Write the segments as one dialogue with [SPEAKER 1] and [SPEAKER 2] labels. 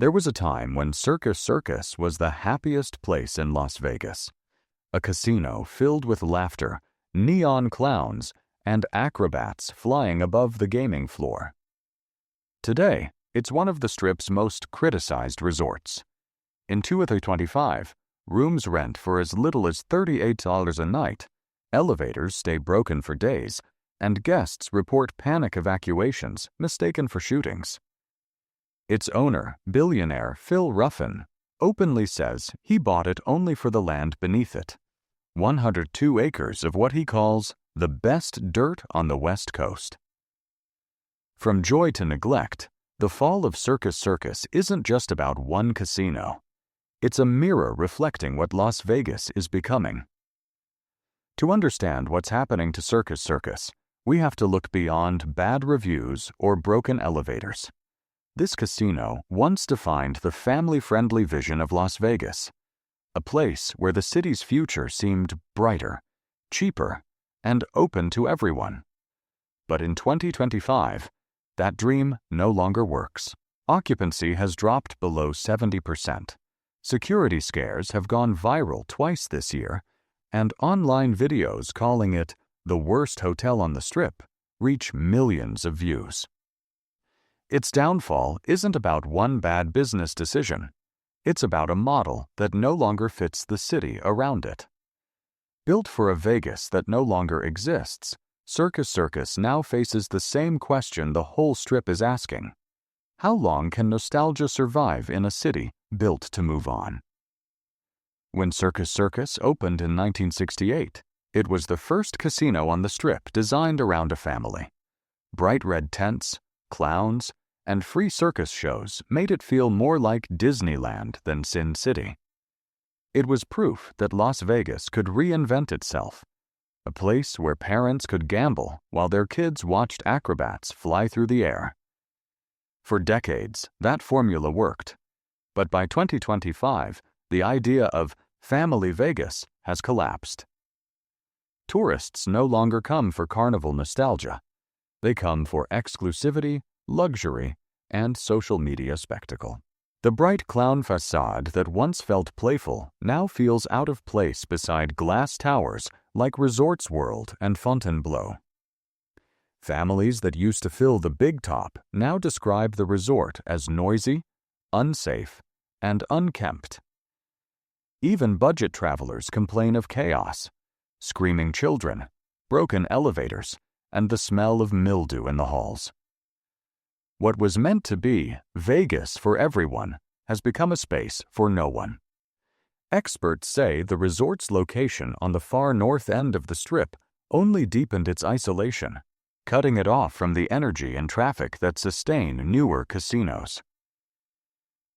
[SPEAKER 1] There was a time when Circus Circus was the happiest place in Las Vegas. A casino filled with laughter, neon clowns, and acrobats flying above the gaming floor. Today, it's one of the Strip's most criticized resorts. In 2025, rooms rent for as little as $38 a night, elevators stay broken for days, and guests report panic evacuations mistaken for shootings. Its owner, billionaire Phil Ruffin, openly says he bought it only for the land beneath it, 102 acres of what he calls the best dirt on the West Coast. From joy to neglect, the fall of Circus Circus isn't just about one casino. It's a mirror reflecting what Las Vegas is becoming. To understand what's happening to Circus Circus, we have to look beyond bad reviews or broken elevators. This casino once defined the family-friendly vision of Las Vegas, a place where the city's future seemed brighter, cheaper, and open to everyone. But in 2025, that dream no longer works. Occupancy has dropped below 70%. Security scares have gone viral twice this year, and online videos calling it the worst hotel on the Strip reach millions of views. Its downfall isn't about one bad business decision. It's about a model that no longer fits the city around it. Built for a Vegas that no longer exists, Circus Circus now faces the same question the whole Strip is asking. How long can nostalgia survive in a city built to move on? When Circus Circus opened in 1968, it was the first casino on the Strip designed around a family. Bright red tents, clowns, and free circus shows made it feel more like Disneyland than Sin City. It was proof that Las Vegas could reinvent itself, a place where parents could gamble while their kids watched acrobats fly through the air. For decades, that formula worked, but by 2025, the idea of Family Vegas has collapsed. Tourists no longer come for carnival nostalgia. They come for exclusivity, luxury, and social media spectacle. The bright clown facade that once felt playful now feels out of place beside glass towers like Resorts World and Fontainebleau. Families that used to fill the big top now describe the resort as noisy, unsafe, and unkempt. Even budget travelers complain of chaos, screaming children, broken elevators, and the smell of mildew in the halls. What was meant to be Vegas for everyone has become a space for no one. Experts say the resort's location on the far north end of the Strip only deepened its isolation, cutting it off from the energy and traffic that sustain newer casinos.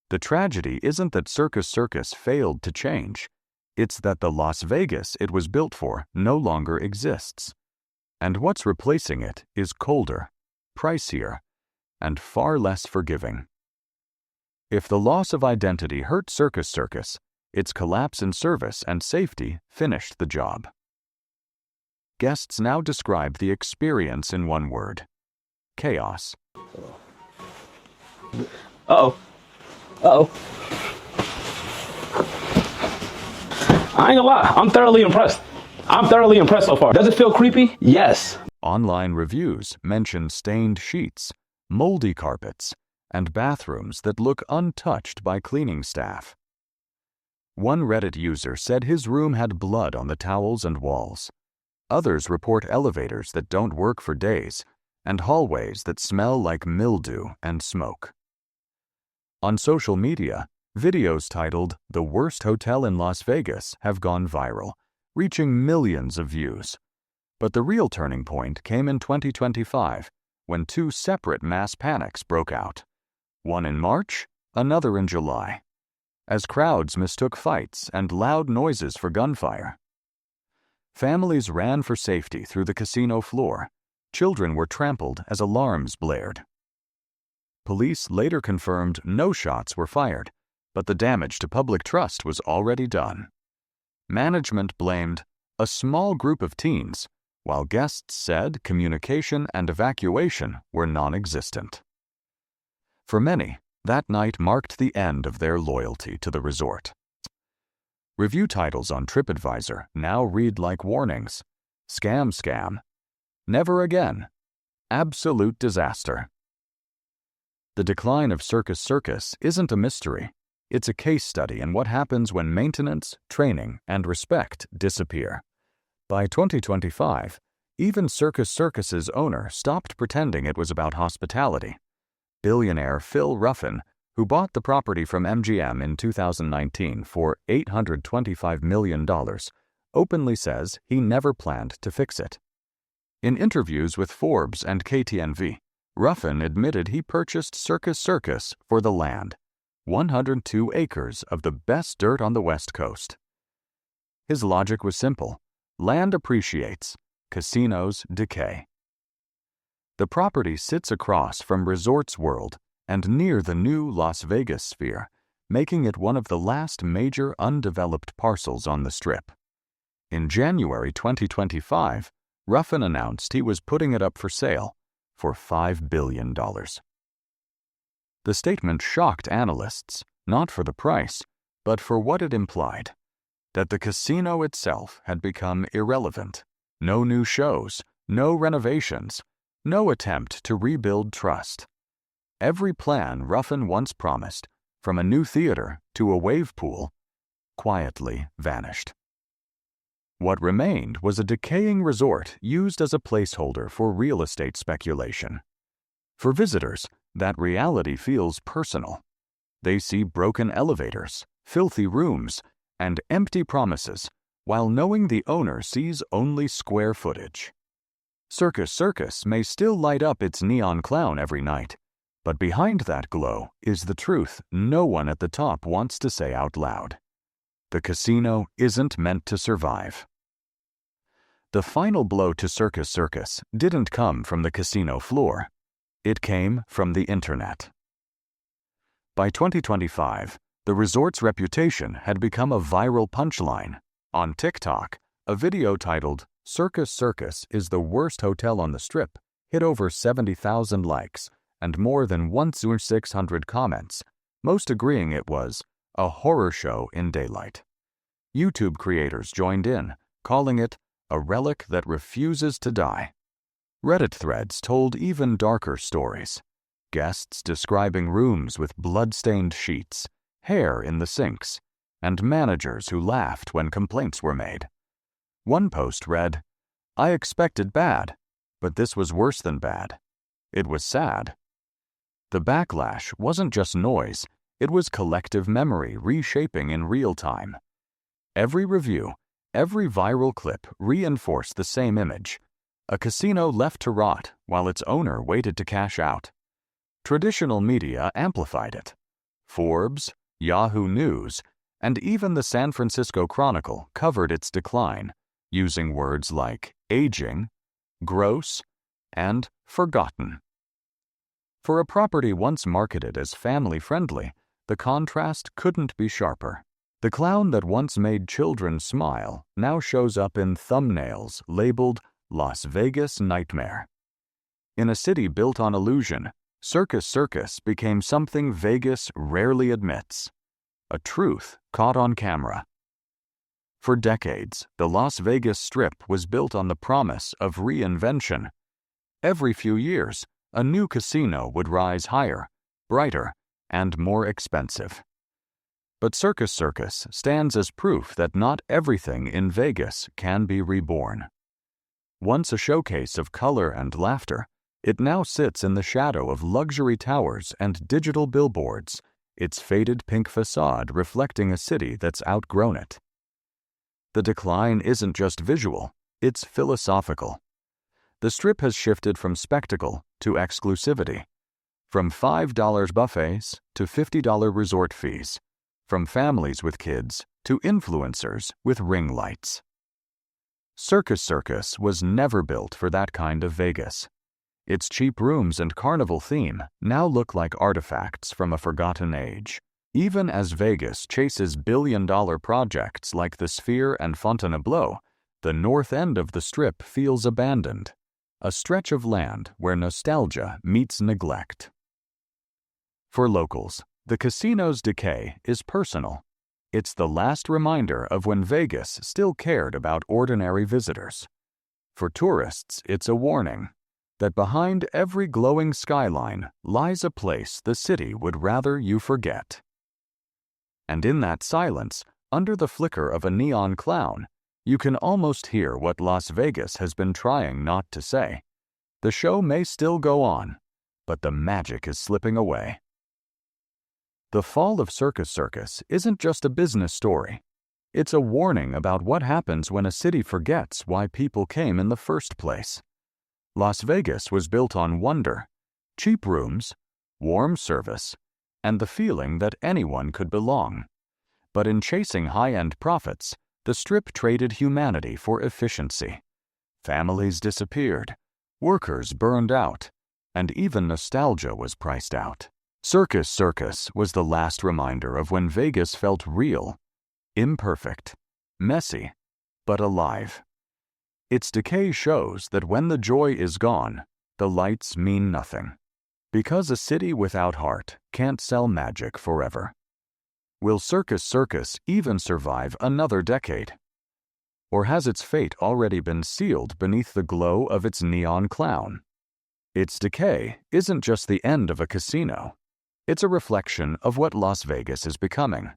[SPEAKER 1] The tragedy isn't that Circus Circus failed to change. It's that the Las Vegas it was built for no longer exists. And what's replacing it is colder, pricier, and far less forgiving. If the loss of identity hurt Circus Circus, its collapse in service and safety finished the job. Guests now describe the experience in one word: chaos.
[SPEAKER 2] Uh-oh. Uh-oh. I ain't gonna lie, I'm thoroughly impressed. So far. Does it feel creepy? Yes.
[SPEAKER 1] Online reviews mention stained sheets, moldy carpets, and bathrooms that look untouched by cleaning staff. One Reddit user said his room had blood on the towels and walls. Others report elevators that don't work for days and hallways that smell like mildew and smoke. On social media, videos titled "The Worst Hotel in Las Vegas" have gone viral, reaching millions of views. But the real turning point came in 2025, when two separate mass panics broke out. One in March, another in July, as crowds mistook fights and loud noises for gunfire. Families ran for safety through the casino floor. Children were trampled as alarms blared. Police later confirmed no shots were fired, but the damage to public trust was already done. Management blamed a small group of teens, while guests said communication and evacuation were non-existent. For many, That night marked the end of their loyalty to the resort. Review titles on TripAdvisor now read like warnings: "Scam, scam," "Never again," "Absolute disaster." The decline of Circus Circus isn't a mystery. It's a case study in what happens when maintenance, training, and respect disappear. By 2025, even Circus Circus's owner stopped pretending it was about hospitality. Billionaire Phil Ruffin, who bought the property from MGM in 2019 for $825 million, openly says he never planned to fix it. In interviews with Forbes and KTNV, Ruffin admitted he purchased Circus Circus for the land, 102 acres of the best dirt on the West Coast. His logic was simple: land appreciates, casinos decay. The property sits across from Resorts World and near the new Las Vegas Sphere, making it one of the last major undeveloped parcels on the Strip. In January 2025, Ruffin announced he was putting it up for sale for $5 billion. The statement shocked analysts, not for the price, but for what it implied: that the casino itself had become irrelevant. No new shows, no renovations, no attempt to rebuild trust. Every plan Ruffin once promised, from a new theater to a wave pool, quietly vanished. What remained was a decaying resort used as a placeholder for real estate speculation. For visitors, that reality feels personal. They see broken elevators, filthy rooms, and empty promises, while knowing the owner sees only square footage. Circus Circus may still light up its neon clown every night, but behind that glow is the truth no one at the top wants to say out loud. The casino isn't meant to survive. The final blow to Circus Circus didn't come from the casino floor. It came from the internet. By 2025, the resort's reputation had become a viral punchline. On TikTok, a video titled "Circus Circus is the worst hotel on the Strip" hit over 70,000 likes and more than 1,600 comments, most agreeing it was a horror show in daylight. YouTube creators joined in, calling it a relic that refuses to die. Reddit threads told even darker stories. Guests describing rooms with blood-stained sheets, hair in the sinks, and managers who laughed when complaints were made. One post read, "I expected bad, but this was worse than bad. It was sad." The backlash wasn't just noise, it was collective memory reshaping in real time. Every review, every viral clip reinforced the same image: a casino left to rot while its owner waited to cash out. Traditional media amplified it. Forbes, Yahoo News, and even the San Francisco Chronicle covered its decline, using words like aging, gross, and forgotten. For a property once marketed as family-friendly, the contrast couldn't be sharper. The clown that once made children smile now shows up in thumbnails labeled Las Vegas Nightmare. In a city built on illusion, Circus Circus became something Vegas rarely admits: a truth caught on camera. For decades, the Las Vegas Strip was built on the promise of reinvention. Every few years, a new casino would rise higher, brighter, and more expensive. But Circus Circus stands as proof that not everything in Vegas can be reborn. Once a showcase of color and laughter, it now sits in the shadow of luxury towers and digital billboards, its faded pink facade reflecting a city that's outgrown it. The decline isn't just visual, it's philosophical. The Strip has shifted from spectacle to exclusivity, from $5 buffets to $50 resort fees, from families with kids to influencers with ring lights. Circus Circus was never built for that kind of Vegas. Its cheap rooms and carnival theme now look like artifacts from a forgotten age. Even as Vegas chases billion-dollar projects like the Sphere and Fontainebleau, the north end of the Strip feels abandoned, a stretch of land where nostalgia meets neglect. For locals, the casino's decay is personal. It's the last reminder of when Vegas still cared about ordinary visitors. For tourists, it's a warning that behind every glowing skyline lies a place the city would rather you forget. And in that silence, under the flicker of a neon clown, you can almost hear what Las Vegas has been trying not to say. The show may still go on, but the magic is slipping away. The fall of Circus Circus isn't just a business story. It's a warning about what happens when a city forgets why people came in the first place. Las Vegas was built on wonder, cheap rooms, warm service, and the feeling that anyone could belong. But in chasing high-end profits, the Strip traded humanity for efficiency. Families disappeared, workers burned out, and even nostalgia was priced out. Circus Circus was the last reminder of when Vegas felt real, imperfect, messy, but alive. Its decay shows that when the joy is gone, the lights mean nothing. Because a city without heart can't sell magic forever. Will Circus Circus even survive another decade? Or has its fate already been sealed beneath the glow of its neon clown? Its decay isn't just the end of a casino. It's a reflection of what Las Vegas is becoming.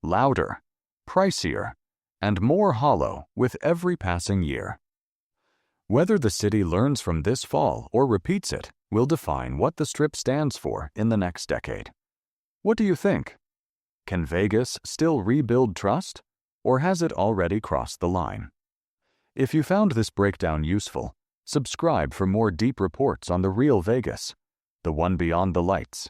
[SPEAKER 1] Louder, pricier, and more hollow with every passing year. Whether the city learns from this fall or repeats it will define what the Strip stands for in the next decade. What do you think? Can Vegas still rebuild trust, or has it already crossed the line? If you found this breakdown useful, subscribe for more deep reports on the real Vegas, the one beyond the lights.